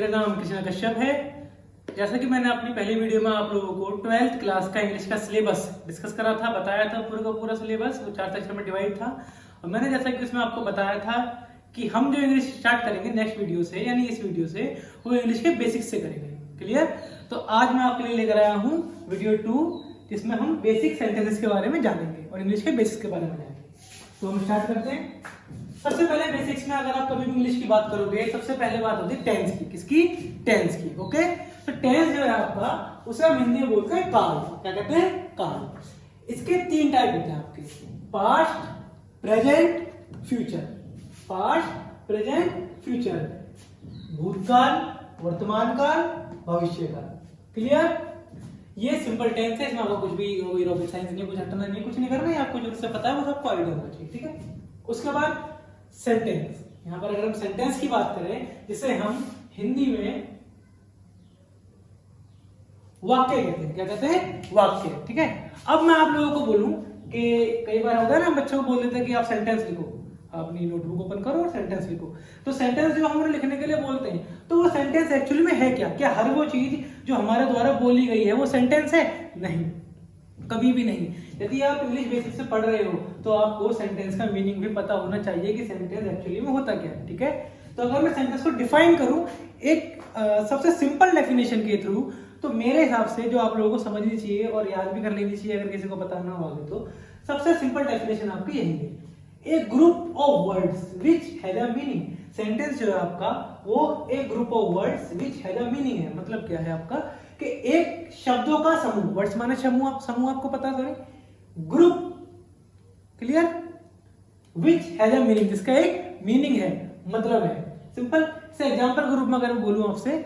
मेरा नाम कृष्णा कश्यप है। जैसा कि मैंने अपनी पहली वीडियो में आप लोगों को 12th क्लास का इंग्लिश का सिलेबस डिस्कस करा था, बताया था पूरा का पूरा सिलेबस, वो 4 सेक्शन में डिवाइड था। और मैंने जैसा कि उसमें आपको बताया था कि हम जो इंग्लिश स्टार्ट करेंगे नेक्स्ट वीडियो से, यानी इस वीडियो से, वो इंग्लिश के बेसिक्स से करेंगे। क्लियर? तो आज मैं आपके लिए लेकर आया हूँ वीडियो 2, जिसमें हम बेसिक सेंटेंसेस के बारे में जानेंगे और इंग्लिश के बेसिक्स के बारे में जानेंगे। तो हम स्टार्ट करते हैं। सबसे पहले बेसिक्स में अगर आप कभी भी इंग्लिश की बात करोगे, सबसे पहले बात होती है टेंस की। किसकी? टेंस की। ओके, तो टेंस जो है आपका, उसे हम हिंदी में बोलते हैं काल। क्या कहते हैं? काल। इसके 3 टाइप होते हैं आपके, past, present, future. Past, present, future, भूतकाल, वर्तमान काल, भविष्य काल। क्लियर? ये सिंपल टेंस है, इसमें आपको कुछ भी रॉकेट साइंस नहीं, कुछ हटना नहीं, कुछ नहीं करना है। आपको जो उससे पता है वो सबको आइडिया होना चाहिए। ठीक है? उसके बाद सेंटेंस। यहां पर अगर हम सेंटेंस की बात करें, जिसे हम हिंदी में वाक्य कहते हैं। क्या कहते हैं? वाक्य। ठीक है? अब मैं आप लोगों को बोलूं कि कई बार होता है ना, बच्चों को बोल देते हैं कि आप सेंटेंस लिखो, अपनी नोटबुक ओपन करो और सेंटेंस लिखो। तो सेंटेंस जो हम लिखने के लिए बोलते हैं, तो वो सेंटेंस एक्चुअली में है क्या? क्या हर वो चीज जो हमारे द्वारा बोली गई है वो सेंटेंस है? नहीं, कभी भी नहीं। यदि आप इंग्लिश बेसिक से पढ़ रहे हो तो आपको सेंटेंस का मीनिंग भी पता होना चाहिए कि सेंटेंस एक्चुअली में होता क्या है। ठीक है? तो अगर मैं सेंटेंस को डिफाइन करूं एक सबसे सिंपल डेफिनेशन के थ्रू, तो मेरे हिसाब से जो आप लोगों को समझनी चाहिए और याद भी कर लेनी चाहिए अगर किसी को बताना हो आगे, तो सबसे सिंपल डेफिनेशन आपकी यही है, a group of words which has a meaning. Sentence जो है आपका वो a group of words which has a meaning है। मतलब क्या है आपका कि एक शब्दों का समूह, वर्ड्स माने समूह, समूह आपको पता है, group. Clear? Which has a meaning, जिसका एक मीनिंग है, मतलब है। सिंपल से एग्जांपल के रूप में अगर मैं बोलूं आपसे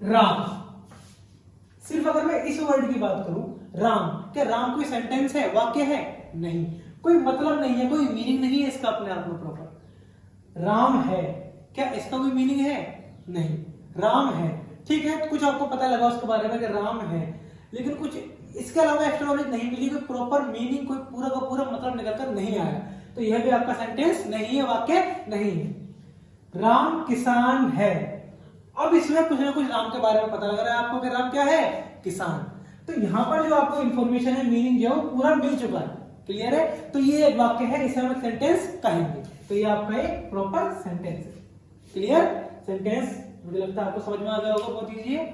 राम, सिर्फ अगर मैं इस वर्ड की बात करूं राम, क्या राम कोई सेंटेंस है, वाक्य है? नहीं, कोई मतलब नहीं है, कोई मीनिंग नहीं है इसका अपने आप में प्रॉपर। राम है, क्या इसका कोई मीनिंग है? नहीं, राम है। ठीक है, कुछ आपको पता लगा उसके बारे में कि राम है, लेकिन कुछ इसके अलावा एक्स्ट्रा नॉलेज नहीं मिली, कोई प्रॉपर मीनिंग, कोई पूरा का पूरा मतलब निकलकर नहीं आया, तो यह भी आपका सेंटेंस नहीं है, वाक्य नहीं है। राम किसान है, अब इसमें कुछ ना कुछ राम के बारे में पता लग रहा है आपको कि राम क्या है? किसान। तो यहां पर जो आपको इंफॉर्मेशन है, मीनिंग जो है वो पूरा मिल चुका है। क्लियर है? तो ये एक वाक्य है, इसे हम सेंटेंस कहेंगे। तो ये आपका एक प्रॉपर सेंटेंस है। क्लियर? सेंटेंस मुझे लगता है आपको समझ में आ गया होगा बहुत इजी है।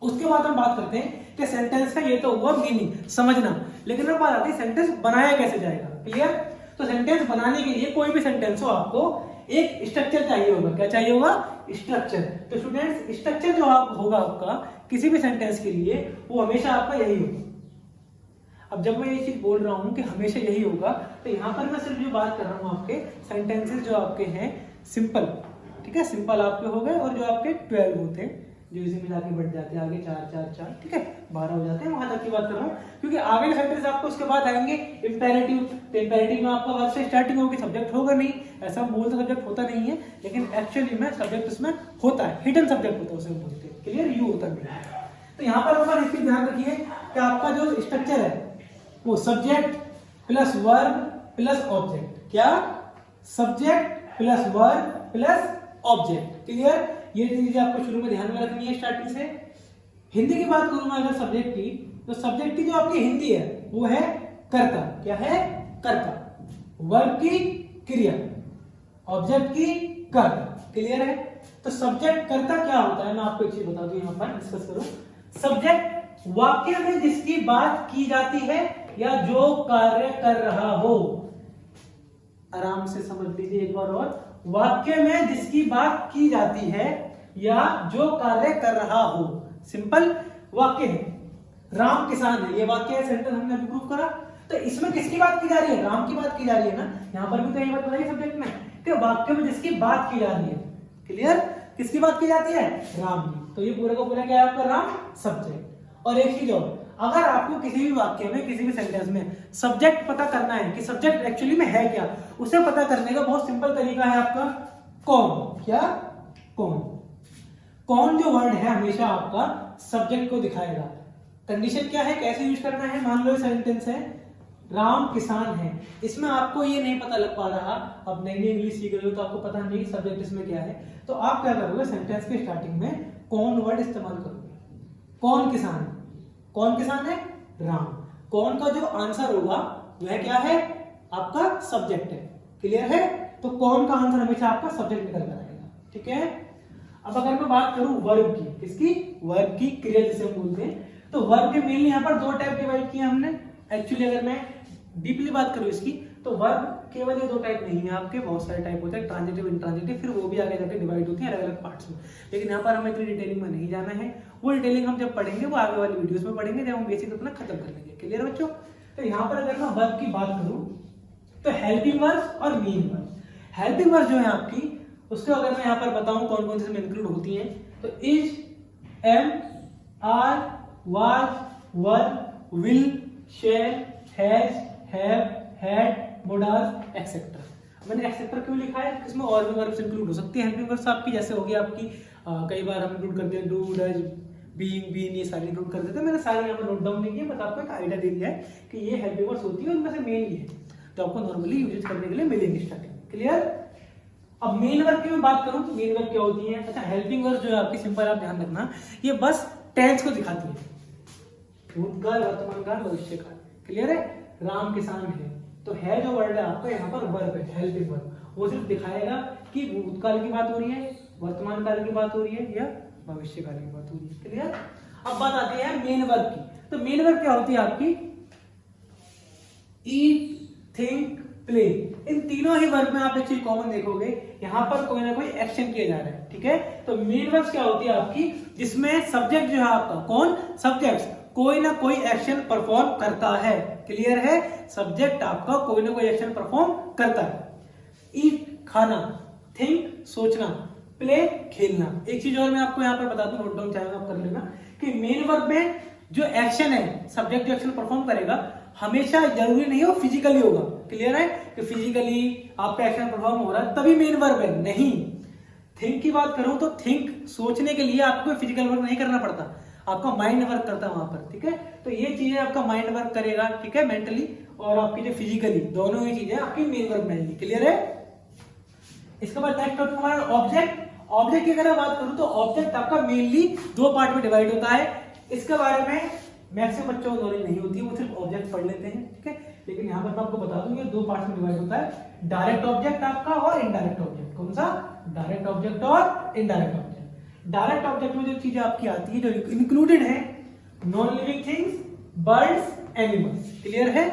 उसके बाद हम बात करते हैं कि सेंटेंस का ये तो हुआ मीनिंग, समझना, लेकिन अब बात आती है सेंटेंस बनाया कैसे जाएगा। क्लियर? तो सेंटेंस बनाने के लिए कोई भी सेंटेंस हो, आपको एक स्ट्रक्चर चाहिए होगा। क्या चाहिए होगा? स्ट्रक्चर। तो स्टूडेंट्स, स्ट्रक्चर जो होगा आपका किसी भी सेंटेंस के लिए, वो हमेशा आपका यही होगा। अब जब मैं ये चीज बोल रहा हूं कि हमेशा यही होगा, तो यहां पर मैं सिर्फ जो बात कर रहा हूं आपके सेंटेंसेस जो आपके हैं सिंपल। ठीक है? सिंपल आपके हो गए, और जो आपके 12 होते हैं, जो इसे मिला के बढ़ जाते हैं आगे 4 4 4, ठीक है, 12 हो जाते हैं, वहां तक की बात कर रहा हूं, क्योंकि आगे सेंटेंस आपको उसके बाद आएंगे इंपेरेटिव। तो इंपेरेटिव में आपका वर्ब से स्टार्टिंग होगी, सब्जेक्ट होगा नहीं, ऐसा हम बोलते सब्जेक्ट होता नहीं है, लेकिन एक्चुअली में सब्जेक्ट उसमें होता है, हिडन सब्जेक्ट होता है, उसे बोलते हैं। क्लियर? यू होता है। तो यहाँ पर ऊपर इसकी ध्यान रखिए कि आपका जो स्ट्रक्चर है वो subject plus verb plus object. क्या? Subject plus verb plus object. Clear? ये चीजें आपको शुरू में ध्यान में रखनी है स्टार्टिंग से। हिंदी की बात करूं मैं अगर सब्जेक्ट की, तो सब्जेक्ट की जो आपकी हिंदी है वो है कर्ता। क्या है? कर्ता। वर्ब की क्रिया, ऑब्जेक्ट की कर्म। क्लियर है? तो सब्जेक्ट कर्ता क्या होता है, मैं आपको एक चीज बता दूं, यहां पर डिस्कस करूं। सब्जेक्ट वाक्य में जिसकी बात की जाती है या जो कार्य कर रहा हो। आराम से समझ लीजिए एक बार और, वाक्य में जिसकी बात की जाती है या जो कार्य कर रहा हो। सिंपल वाक्य है, राम किसान है, ये वाक्य है, सेंटेंस हमने अभी प्रूव करा। तो इसमें किसकी बात की जा रही है? राम की बात की जा रही है ना। यहां पर भी तो यही बात बताइए सब्जेक्ट में कि वाक्य में जिसकी बात की जा रही है। क्लियर? किसकी बात की जाती है? राम की। तो ये पूरा का पूरा क्या है आपका? राम सब्जेक्ट। और एक चीज और, अगर आपको किसी भी वाक्य में, किसी भी सेंटेंस में सब्जेक्ट पता करना है कि सब्जेक्ट एक्चुअली में है क्या, उसे पता करने का बहुत सिंपल तरीका है आपका कौन। क्या? कौन। कौन जो वर्ड है हमेशा आपका सब्जेक्ट को दिखाएगा। कंडीशन क्या है, कैसे यूज करना है? मान लो सेंटेंस है, राम किसान है। इसमें आपको ये नहीं पता लग पा रहा, आप नई नई इंग्लिश सीख रहे हो तो आपको पता नहीं सब्जेक्ट इसमें क्या है, तो आप क्या करोगे, सेंटेंस के स्टार्टिंग में कौन वर्ड इस्तेमाल करोगे। कौन किसान, कौन किसान है, राम। कौन का जो आंसर होगा वह क्या है, आपका सब्जेक्ट है। क्लियर है, तो कौन का आंसर हमेशा आपका सब्जेक्ट निकल कर आएगा। ठीक है, अब अगर मैं बात करूं वर्ब की, किसकी, वर्ब की, क्रिया जिसे हम बोलते हैं, तो वर्ब के मेनली यहाँ पर दो टाइप डिवाइड किए हमने। एक्चुअली अगर मैं डीपली बात करूं इसकी, तो वर्ब केवल ये दो टाइप नहीं है, आपके बहुत सारे टाइप होते हैं, ट्रांजिटिव, इंट्रांजिटिव, फिर वो भी आगे जाके डिवाइड होती है अलग अलग पार्ट्स में। लेकिन यहाँ पर हमें इतनी डिटेलिंग में नहीं जाना है, वो डिटेलिंग हम जब पढ़ेंगे वो आगे वाली वीडियोस में पढ़ेंगे, जब हम बेसिक अपना खत्म कर लेंगे। क्लियर बच्चों, तो यहाँ पर अगर मैं वर्ब की बात करूं तो हेल्पिंग वर्ब और मेन वर्ब। हेल्पिंग वर्ब जो है आपकी, उसको अगर मैं यहाँ पर बताऊं कौन कौन से इंक्लूड होती हैं, तो is, am, are, was, were, will, shall, has, have, had, would have, etcetera. मैंने एक्सेट्रा क्यों लिखा है, इसमें और भी वर्ब्स इंक्लूड हो सकती है। हेल्पिंग वर्ब्स आपकी जैसे होगी आपकी कई बार हम इंक्लूड करते हैं डू, डज, बीइंग, बीन, ये सारे इंक्लूड कर देते हैं। मैंने सारे यहाँ पर नोट डाउन नहीं किए, बस आपको एक आइडिया दे दिया है कि ये हेल्पिंग वर्ब्स होती है, उनमें से मेन ये है, तो आपको नॉर्मली यूज करने के लिए मिलेंगे स्टार्टिंग। क्लियर, अब मेन वर्ब की मैं बात करूं, मेन वर्ब क्या होती है। अच्छा, हेल्पिंग वर्ब जो है आपकी, सिंपल आप ध्यान रखना, ये बस टेंस को दिखाती है, भूतकाल, वर्तमान काल, भविष्य काल। क्लियर है, राम किसान है, तो है जो वर्ड है आपका यहाँ पर वर्ब है, हेल्पिंग वर्ब, वो सिर्फ दिखाएगा कि भूतकाल की बात हो रही है, वर्तमान काल की बात हो रही है, या भविष्य काल की बात हो रही है। क्लियर, अब बात आती है मेन वर्ब की, तो मेन वर्ब क्या होती है आपकी, ईट, थिंक, प्ले। इन तीनों ही वर्ब में आप एक चीज कॉमन देखोगे, यहाँ पर कोई ना कोई एक्शन किया जा रहा है। ठीक है, तो मेन वर्ब क्या होती है आपकी, जिसमें सब्जेक्ट जो है आपका, कौन, सब्जेक्ट कोई ना कोई एक्शन परफॉर्म करता है। क्लियर है, सब्जेक्ट आपका कोई ना कोई एक्शन परफॉर्म करता है। ईट, खाना, थिंक, सोचना, प्ले, खेलना। एक चीज और मैं आपको यहाँ पर बता दूं, नोट डाउन चाहेगा आप कर लेना, कि मेन वर्ब में जो एक्शन है, सब्जेक्ट जो एक्शन परफॉर्म करेगा, हमेशा जरूरी नहीं हो फिजिकली होगा। क्लियर है, कि फिजिकली आपका एक्शन परफॉर्म हो रहा है तभी मेन वर्ब है, नहीं। थिंक की बात करूं तो थिंक, सोचने के लिए आपको फिजिकल वर्क नहीं करना पड़ता, आपका माइंड वर्क करता है वहां पर। ठीक है, तो ये चीजें आपका माइंड वर्क करेगा, ठीक है, मेंटली, और आपकी जो फिजिकली, दोनों ही चीजें आपकी मेन वर्क बनाएंगी। क्लियर है, इसके बाद नेक्स्ट टॉपिक हमारा ऑब्जेक्ट। ऑब्जेक्ट की अगर बात करूं तो ऑब्जेक्ट आपका मेनली दो पार्ट में डिवाइड होता है। इसके बारे में मैक्सिमम बच्चों को नॉलेज नहीं होती है, वो सिर्फ ऑब्जेक्ट पढ़ लेते हैं। ठीक है, लेकिन यहाँ पर मैं आपको बता दूं, ये दो पार्ट में डिवाइड होता है, डायरेक्ट ऑब्जेक्ट आपका और इनडायरेक्ट ऑब्जेक्ट। कौन सा, डायरेक्ट ऑब्जेक्ट और इनडायरेक्ट ऑब्जेक्ट। डायरेक्ट ऑब्जेक्ट में जो चीजें आपकी आती है, जो इंक्लूडेड है, non living things, birds, animals. Clear है,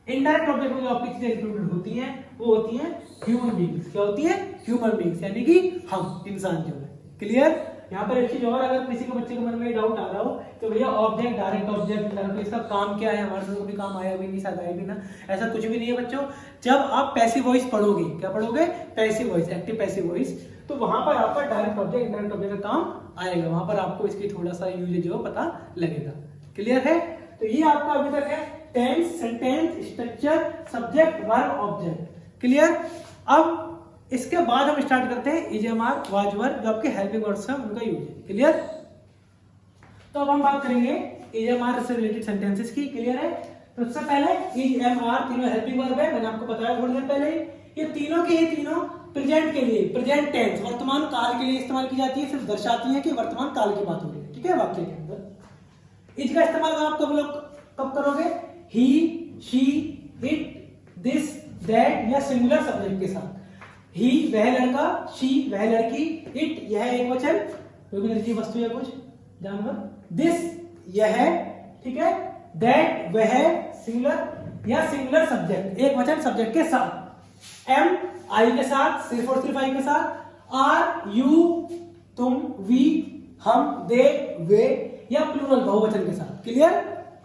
इनडायरेक्ट ऑब्जेक्ट में जो आपकी चीजें इंक्लूडेड होती हैं, वो होती हैं ह्यूमन बीइंग्स। क्या होती है, ह्यूमन बीइंग्स, यानी कि हम, इंसान जो है। क्लियर, यहाँ पर एक चीज और, अगर किसी के बच्चे के मन में डाउट आ रहा हो तो भैया ऑब्जेक्ट, डायरेक्ट ऑब्जेक्ट, इसका काम क्या है, हमारे से कभी काम आया भी नहीं, शायद आया भी ना, ऐसा कुछ भी नहीं है बच्चों। जब आप पैसिव वॉइस पढ़ोगे, क्या पढ़ोगे, passive voice, active passive voice, तो वहां पर आपका डायरेक्ट ऑब्जेक्ट, इनडायरेक्ट ऑब्जेक्ट का काम आएगा, वहां पर आपको इसकी थोड़ा सा यूजेज जो पता लगेगा। क्लियर है, तो ये आपका अभी तक है tense, sentence, structure, subject, verb, object. Clear, अब इसके बाद हम स्टार्ट करते हैं इजएमआर, वाज, वर्ब, जो आपके हेल्पिंग वर्ड्स हैं उनका यूज है। क्लियर, तो अब हम बात करेंगे इजएमआर से रिलेटेड सेंटेंसेस की। क्लियर है, तो सबसे पहले इजएमआर तीनों हेल्पिंग वर्ब है, मैंने आपको बताया थोड़ी देर पहले, ये तीनों के ही तीनों प्रेजेंट के लिए, प्रेजेंट टेंस, वर्तमान काल के लिए इस्तेमाल की जाती है, सिर्फ दर्शाती है कि वर्तमान काल की बात हो रही है। ठीक है, वाक्य के अंदर इज का इस्तेमाल आप कब करोगे, ही, शी, इट, दिस, दैट, या सिंगुलर सब्जेक्ट के साथ। ही वह लड़का, शी वह लड़की, इट यह एक वचन, कोई भी निर्जीव वस्तु या कुछ जानवर, दिस यह, ठीक है, दैट वह सिंगुलर या सिंगुलर सब्जेक्ट, एक वचन सब्जेक्ट के साथ, एम आई के साथ, सिर्फ और सिर्फ आई के साथ, आर यू तुम, वी हम, दे वे, या प्लूरल बहुवचन के साथ। क्लियर,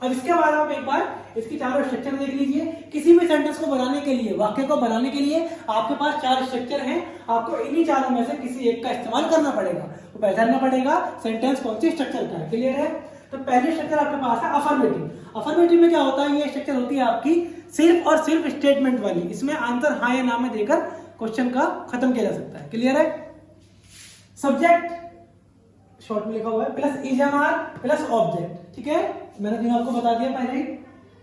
अब इसके बाद आप एक बार इसकी चारों स्ट्रक्चर देख लीजिए। किसी भी सेंटेंस को बनाने के लिए, वाक्य को बनाने के लिए आपके पास चार स्ट्रक्चर हैं, आपको इन्हीं चारों में से किसी एक का इस्तेमाल करना पड़ेगा, तो पहचानना पड़ेगा सेंटेंस कौन सी स्ट्रक्चर का है। क्लियर है, तो पहली स्ट्रक्चर आपके पास है अफर्मेटिव। अफर्मेटिव में क्या होता है, ये स्ट्रक्चर होती है आपकी सिर्फ और सिर्फ स्टेटमेंट वाली, इसमें आंसर हाँ या ना में देकर क्वेश्चन का खत्म किया जा सकता है। क्लियर है, सब्जेक्ट शॉर्ट में लिखा हुआ है, प्लस इजएमआर प्लस ऑब्जेक्ट। ठीक है, मैंने तीनों आपको बता दिया पहले ही।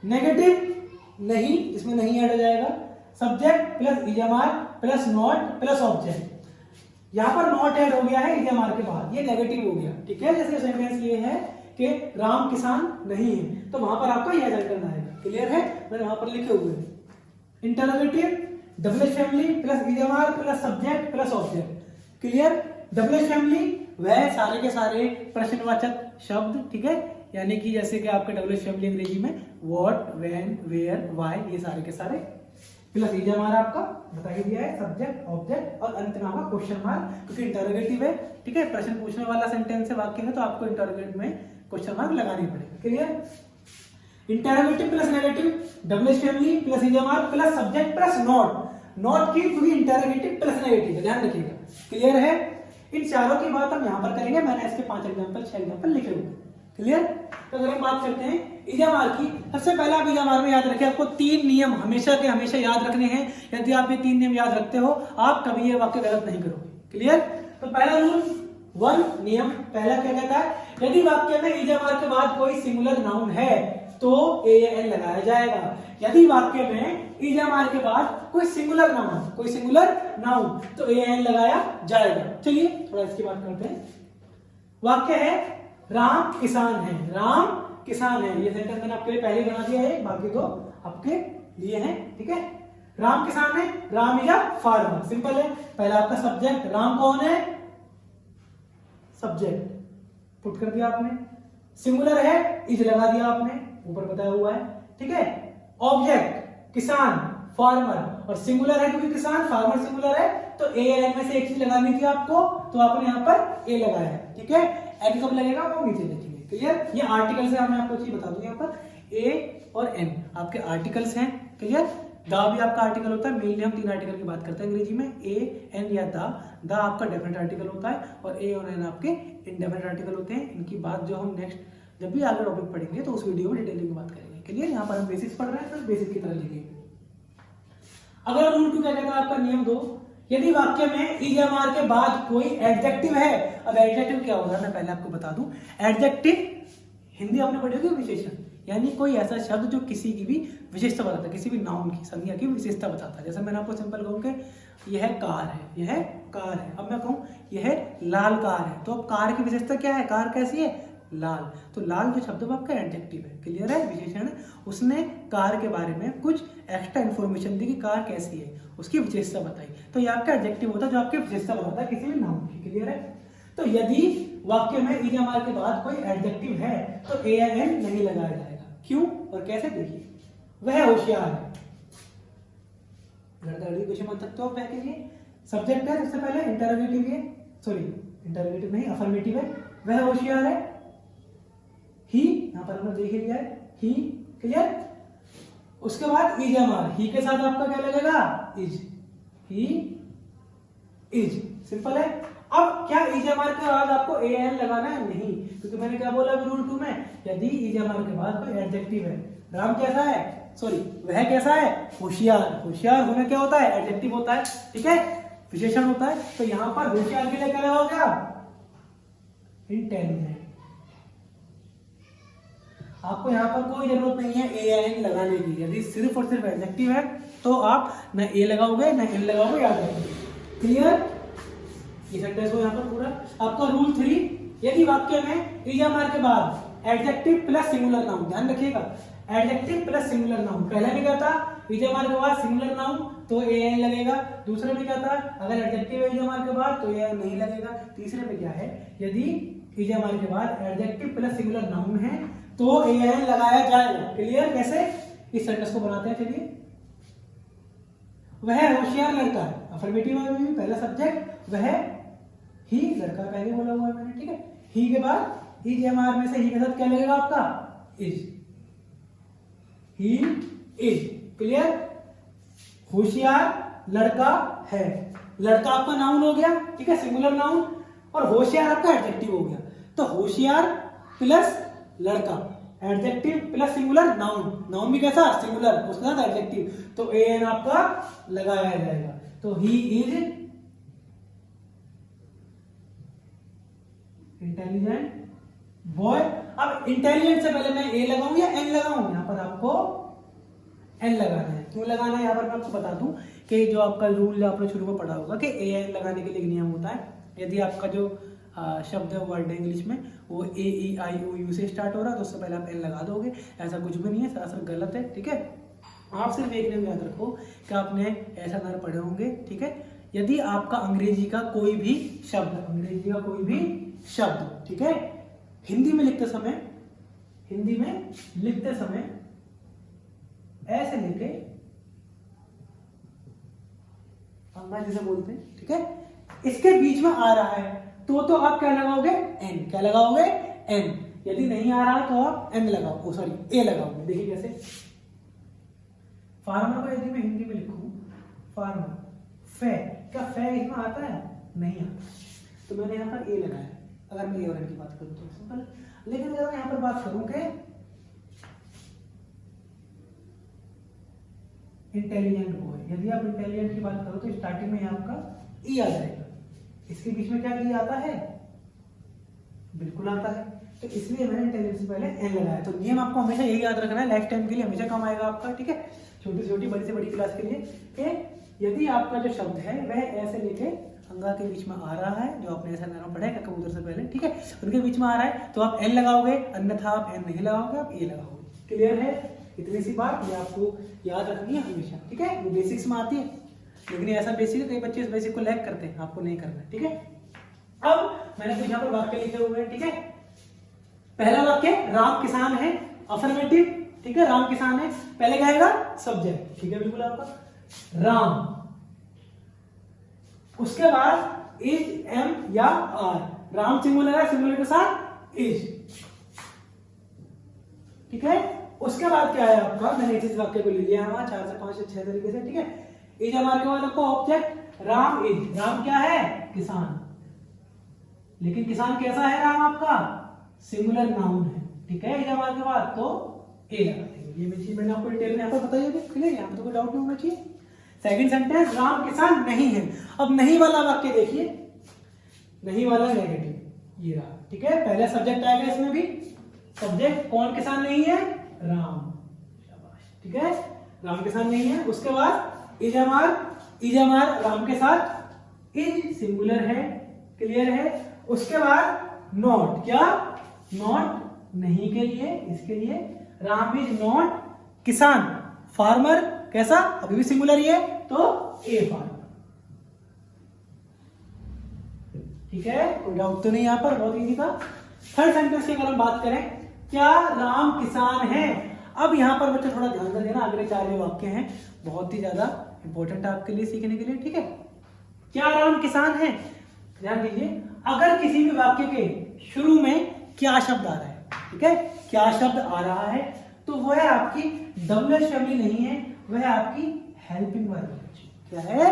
नेगेटिव नहीं, इसमें नहीं ऐड हो जाएगा। Subject plus EMR plus not plus object, यहाँ पर नॉट ऐड हो गया है ईएमआर के बाद, ये नेगेटिव हो गया, ठीक है। जैसे सेंटेंस ये है कि राम किसान नहीं है, तो वहां पर आपको यह ऐड करना है। क्लियर है, मैंने वहां पर लिखे हुए हैं। Interrogative double family plus EMR plus subject plus object. Clear. Double family वह सारे के सारे प्रश्नवाचक शब्द, ठीक है, यानी कि जैसे कि आपके डबल फैमिली अंग्रेजी में व्हाट, व्हेन, वेयर, व्हाई, ये सारे के सारे, प्लस ईएमआर आपका बता ही दिया है, सब्जेक्ट, ऑब्जेक्ट, और अंत में आपका क्वेश्चन मार्क, क्योंकि इंटरोगेटिव है, ठीक है, प्रश्न पूछने वाला सेंटेंस है, वाक्य है, तो आपको इंटरोगेटिव में क्वेश्चन मार्क लगानी पड़ेगा। Clear. Interrogative plus negative double family plus EMR plus subject plus not, not की क्योंकि इंटरोगेटिव प्लस नेगेटिव, ध्यान रखिएगा। क्लियर है। इन चारों की बात हम यहाँ पर करेंगे, मैंने इसके 5 एग्जाम्पल 6 एग्जाम्पल लिखे हुए। क्लियर। तो अगर हम बात करते हैं ईएमआर की, सबसे पहले आप ईएमआर में याद रखें, आपको 3 नियम हमेशा के हमेशा याद रखने हैं। यदि आप ये 3 नियम याद रखते हो, आप कभी ये वाक्य गलत नहीं करोगे। क्लियर। तो पहला रूल 1 नियम पहला क्या कहता है, यदि वाक्य में ईएमआर के बाद कोई सिंगुलर नाउन है तो एएन लगाया जाएगा। यदि वाक्य में ईएमआर के बाद कोई सिंगुलर नाउन तो एएन लगाया जाएगा। चलिए थोड़ा इसकी बात करते हैं। वाक्य है राम किसान है, राम किसान है, ये सेंटेंस मैंने आपके लिए पहले बना दिया है, बाकी तो आपके लिए हैं, ठीक है। राम किसान है, Ram is a farmer, simple है। पहला आपका सब्जेक्ट, राम कौन है, सब्जेक्ट पुट कर दिया आपने। सिंगुलर है, इज लगा दिया आपने, ऊपर बताया हुआ है, ठीक है। ऑब्जेक्ट किसान, फार्मर, और सिंगुलर है क्योंकि किसान, फार्मर सिंगुलर है, तो ए एन में से एक चीज लगानी थी आपको, तो आपने यहाँ पर ए लगाया है, ठीक है। एन कब लगेगा वो नीचे देखेंगे। क्लियर। ये आर्टिकल्स है, मैं आपको चीज बता दूं, यहाँ पर ए और एन आपके आर्टिकल्स हैं। क्लियर। दा भी आपका आर्टिकल होता है, मेनली हम 3 आर्टिकल की बात करते हैं अंग्रेजी में, ए, एन या दा आपका डेफिनेट आर्टिकल होता है, और ए और एन आपके इनडेफिनेट आर्टिकल होते हैं। इनकी बात जो हम नेक्स्ट जब भी आगे टॉपिक पढ़ेंगे तो उस वीडियो में डिटेलिंग में बात करेंगे। क्लियर। यहाँ पर हम बेसिक्स पढ़ रहे हैं, तो बेसिक की तरह लिखिए। अगर रूल 2 क्या कहता है आपका, नियम 2, यदि वाक्य में ईएमआर के बाद कोई एडजेक्टिव है। अब एडजेक्टिव क्या होगा मैं पहले आपको बता दूं। एडजेक्टिव हिंदी आपने पढ़ी होगी विशेषण, यानी कोई ऐसा शब्द जो किसी की भी विशेषता बताता है, किसी भी नाउन की, संज्ञा की विशेषता बताता है। जैसे मैंने आपको सिंपल कहूं कि यह कार है, यह कार है। अब मैं कहूं यह लाल कार है, तो अब कार की विशेषता क्या है, कार कैसी है, लाल। तो लाल जो शब्द आपका एडजेक्टिव है। क्लियर है, विशेषण है। उसने कार के बारे में कुछ एक्स्ट्रा इन्फॉर्मेशन दी कि कार कैसी है, उसकी विशेषता बताई, तो ये आपका एडजेक्टिव होता है जो आपकी विशेषता बताता है किसी भी नाउन की। क्लियर है। तो यदि वाक्य में ईएमआर के बाद कोई एडजेक्टिव है तो एएन नहीं लगाया जाएगा। क्यों और कैसे, देखिए। वह होशियार है, क्वेश्चन बन सकते हो वह के लिए। सब्जेक्ट है सबसे पहले, इंटरोगेटिव है, सॉरी इंटरोगेटिव नहीं, अफर्मेटिव है। वह होशियार है, ही यहां पर हमने देख लिया है, ही। क्लियर। उसके बाद ईएमआर, ही के साथ आपका क्या लगेगा, इज, ही इज, सिंपल है। अब क्या ईएमआर के बाद आपको एएन लगाना है, नहीं, क्योंकि मैंने क्या बोला रूल 2 में, यदि ईएमआर के बाद कोई एडजेक्टिव है, राम कैसा है, सॉरी वह कैसा है, होशियार। होशियार होना क्या होता है, एडजेक्टिव होता है, ठीक है, विशेषण होता है। तो यहां पर होशियार के लिए क्या लगाओगे आप, इंटेलिजेंट। आपको यहाँ पर कोई जरूरत नहीं है एएन लगाने की। यदि सिर्फ और सिर्फ एडजेक्टिव है तो आप न ए लगाओगे न एन लगाओगे, याद रखिए। क्लियर। ये सेंटेंस हो यहाँ पर पूरा आपका रूल 3, यदि वाक्य में ईएमआर के बाद एडजेक्टिव प्लस सिंगुलर नाउन, ध्यान रखिएगा, एडजेक्टिव प्लस सिंगुलर नाउन। पहले में क्या था, ईएमआर के बाद सिंगुलर नाउन तो एएन लगेगा। दूसरे में क्या था, अगर एडजेक्टिव है ईएमआर के बाद तो एएन नहीं लगेगा। तीसरे में क्या है, यदि ईएमआर के बाद एडजेक्टिव प्लस सिंगुलर नाउन है तो एएन लगाया जाएगा। क्लियर। कैसे, इस सेंटेंस को बनाते हैं, चलिए। वह होशियार लड़का है, अफर्मेटिव में पहला सब्जेक्ट, वह ही लड़का पहले बोला हुआ है मैंने, ठीक है। ही के बाद ईएमआर में से ही के साथ क्या लगेगा आपका, इज, ही इज। क्लियर। होशियार लड़का है, लड़का आपका नाउन हो गया, ठीक है, सिंगुलर नाउन, और होशियार आपका एडजेक्टिव हो गया। तो होशियार प्लस लड़का, adjective plus singular noun, noun भी कैसा, सिंगुलर, उसके साथ एडजेक्टिव, तो एएन आपका लगाया जाएगा। तो ही इज इंटेलिजेंट बॉय। अब इंटेलिजेंट से पहले मैं ए लगाऊं या एन लगाऊं, यहां पर आपको एन लगाना है। क्यों लगाना है यहाँ पर मैं आपको बता दूं कि जो आपका रूल आपने शुरू में पढ़ा होगा कि ए एन लगाने के लिए एक नियम होता है। यदि आपका जो शब्द है वर्ड है इंग्लिश में वो ए ई आई ओ यू से स्टार्ट हो रहा है तो उससे पहले आप एन लगा दोगे। ऐसा कुछ भी नहीं है, सरासर गलत है, ठीक है। आप सिर्फ एक नियम याद रखो कि आपने ऐसा नर पढ़े होंगे, ठीक है। यदि आपका अंग्रेजी का कोई भी शब्द, ठीक है, हिंदी में लिखते समय ऐसे लेके अंग्रेजी जिसे बोलते हैं, ठीक है, इसके बीच में आ रहा है तो आप क्या लगाओगे? एन। क्या लगाओगे? एन। यदि नहीं आ रहा तो आप एन लगाओ, सॉरी ए लगाओगे। देखिए कैसे, फार्मर को यदि मैं हिंदी में लिखूं फार्मर, फे, क्या फे इसमें आता है? नहीं आता, तो मैंने यहाँ पर ए लगाया अगर मैं ए और एन की बात करूं तो सिंपल। लेकिन अगर मैं यहाँ पर बात करूं कि इंटेलिजेंट बॉय, यदि आप इंटेलिजेंट की बात करो तो स्टार्टिंग में आपका ई आ जाएगा। इसके बीच में क्या ई आता है? बिल्कुल आता है, तो इसलिए मैंने इंटेलिजेंट से पहले एन लगाया। तो नियम आपको हमेशा यही याद रखना है, लाइफ टाइम के लिए हमेशा काम आएगा आपका, ठीक है। छोटी से छोटी, बड़ी से बड़ी क्लास के लिए कि यदि आपका जो शब्द है वह ऐसे लेके अंगा के बीच में आ रहा है, जो आपने ऐसा नाम पढ़ा है कबूतर से पहले, ठीक है, उनके बीच में आ रहा है तो आप एन लगाओगे, अन्यथा आप एन नहीं लगाओगे, आप ए लगाओगे। क्लियर है? इतनी सी बात ये आपको याद रखनी है हमेशा, ठीक है। वो बेसिक्स में आती है, लेकिन ऐसा बेसिक है कई बच्चे इस बेसिक को लैग करते हैं, आपको नहीं करना है, ठीक है। अब मैंने कुछ यहाँ पर वाक्य लिखे हुए हैं, ठीक है। पहला वाक्य राम किसान है, अफर्मेटिव, ठीक है, राम किसान है। पहले क्या आएगा? सब्जेक्ट, ठीक है, बिल्कुल आपका राम। उसके बाद इज, एम या आर। राम सिंगुलर है, सिंगुलर के साथ इज, ठीक है। उसके बाद क्या है आपका? मैंने इस वाक्य को ले लिया है 4 से 5 से 6 तरीके से, ठीक है। इज हमारे के बाद आपका ऑब्जेक्ट राम इज। राम क्या है? किसान। लेकिन किसान कैसा है राम आपका? सिंगुलर नाउन है, ठीक है। इज हमारे के बाद तो ए लगा देंगे। ये चीज मैंने आपको डिटेल में यहाँ पर बताई है, क्लियर? यहाँ पर तो कोई डाउट नहीं होना चाहिए। सेकंड सेंटेंस, राम किसान नहीं है। अब नहीं वाला वाक्य देखिए, नहीं वाला नेगेटिव ये रहा, ठीक है। पहले सब्जेक्ट आएगा इसमें भी, सब्जेक्ट कौन किसान नहीं है? राम, शाबाश, ठीक है, राम किसान नहीं है। उसके बाद इज अमार राम के साथ इज सिंगुलर है, क्लियर है। उसके बाद नॉट, क्या? नॉट नहीं के लिए, इसके लिए राम इज नॉट किसान। फार्मर कैसा? अभी भी सिंगुलर ही है तो ए फार्मर, ठीक है। कोई डाउट तो नहीं यहाँ पर, बहुत इजी था। थर्ड सेंटेंस की अगर हम बात करें, क्या राम किसान है? अब यहाँ पर बच्चे थोड़ा ध्यान से देना, अगले 4 वाक्य हैं बहुत ही ज्यादा इंपॉर्टेंट आपके लिए सीखने के लिए, ठीक है। क्या राम किसान है? ध्यान दीजिए, अगर किसी भी वाक्य के शुरू में क्या शब्द आ रहा है, ठीक है, क्या शब्द आ रहा है तो वह आपकी डबल फैमिली नहीं है, वह आपकी हेल्पिंग वर्ब। क्या है?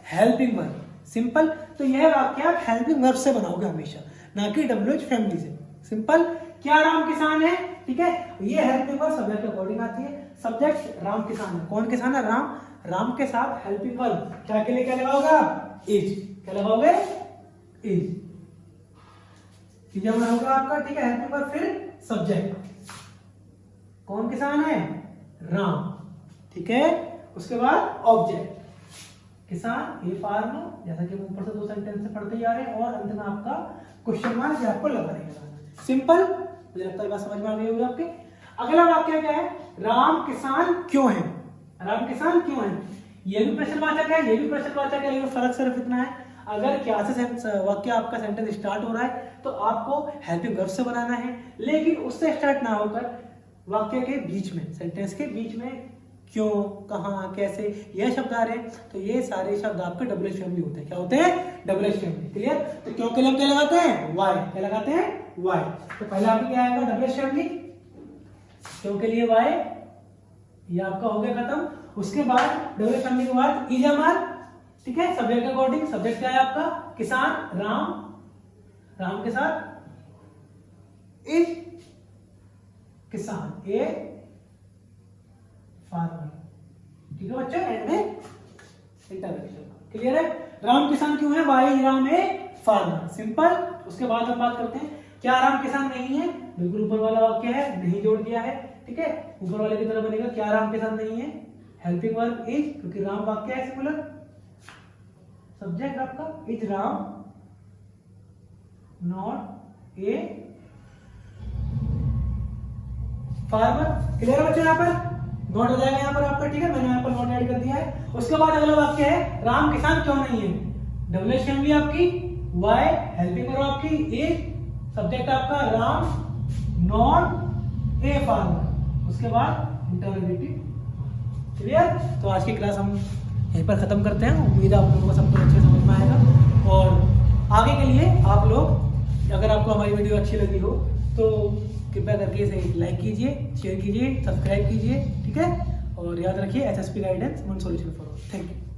Helping verb, simple. तो यह वाक्य आप हेल्पिंग वर्ब से बनाओगे हमेशा, ना कि डब्ल्यूएच फैमिली से। सिंपल। क्या राम किसान है, ठीक है, ये हेल्पिंग वर्ब सब्जेक्ट के अकॉर्डिंग आती है। सब्जेक्ट राम किसान है, कौन किसान है? राम। राम के साथ हेल्पिंग वर्ब क्या के लिए क्या लगाओगे आप? इज। क्या लगाओगे? इज। जब होगा आपका, ठीक है, हेल्पिंग वर्ब फिर सब्जेक्ट। कौन किसान है? राम, ठीक है। उसके बाद ऑब्जेक्ट किसान, ये फार्मर, जैसा कि ऊपर से 2 सेंटेंस से पढ़ते जा रहे हैं, और अंत में आपका क्वेश्चन मार्क आपको लगा रहेगा। सिंपल, मुझे लगता है बात समझ में आ गई होगी आपके। अगला वाक्य क्या है? राम किसान क्यों है? राम किसान क्यों है? ये भी प्रश्नवाचक है, ये भी प्रश्नवाचक है, लेकिन फर्क सिर्फ इतना है, अगर क्या से वाक्य आपका सेंटेंस स्टार्ट हो रहा है तो आपको हेल्पिंग वर्ब से बनाना है, लेकिन उससे स्टार्ट ना होकर वाक्य के बीच में, सेंटेंस के बीच में क्यों, कहां, कैसे यह शब्द आ रहे हैं तो ये सारे शब्द आपके डबल फैमिली होते हैं। क्या होते हैं? Double family, clear. तो क्यों के लिए हम क्या लगाते हैं? वाई। क्या लगाते हैं? वाई। तो पहला आपका क्या आएगा? डबल फैमिली, क्यों के लिए वाई, ये आपका हो गया खत्म। उसके बाद डबल फैमिली के बाद इज अमर, ठीक है, सब्जेक्ट के अकॉर्डिंग। सब्जेक्ट क्या है आपका? किसान, राम, राम के साथ इज किसान, ए फार्मर, ठीक है बच्चे। एंड में इंटरवेंशन, क्लियर है। राम किसान क्यों है? Why Ram a farmer, simple. उसके बाद हम बात करते हैं, क्या राम किसान नहीं है? बिल्कुल ऊपर वाला वाक्य है, नहीं जोड़ दिया है, ठीक है। ऊपर वाले की तरह बनेगा, क्या राम किसान नहीं है? हेल्पिंग वर्ब इज, क्योंकि राम वाक्य है सिंगुलर, सब्जेक्ट आपका is Ram not a farmer. Clear बच्चों, यहाँ पर नॉट हो जाएगा यहाँ पर आपका, ठीक है, मैंने यहाँ पर नॉट ऐड कर दिया है। उसके बाद अगला वाक्य है राम किसान क्यों नहीं है, डब्ल्यू फैमिली आपकी, वाई हेल्पिंग वर्ब आपकी, ए सब्जेक्ट आपका राम नॉट ए फार्मर, उसके बाद इंटरोगेटिव। क्लियर। तो आज की क्लास हम यहीं पर खत्म करते हैं। उम्मीद है आप लोगों को सब कुछ अच्छे समझ में आएगा, और आगे के लिए आप लोग, अगर आपको हमारी वीडियो अच्छी लगी हो तो कृपया करके इसे लाइक कीजिए, शेयर कीजिए, सब्सक्राइब कीजिए, ठीक है, और याद रखिए SSP guidance one solution for all. Thank you.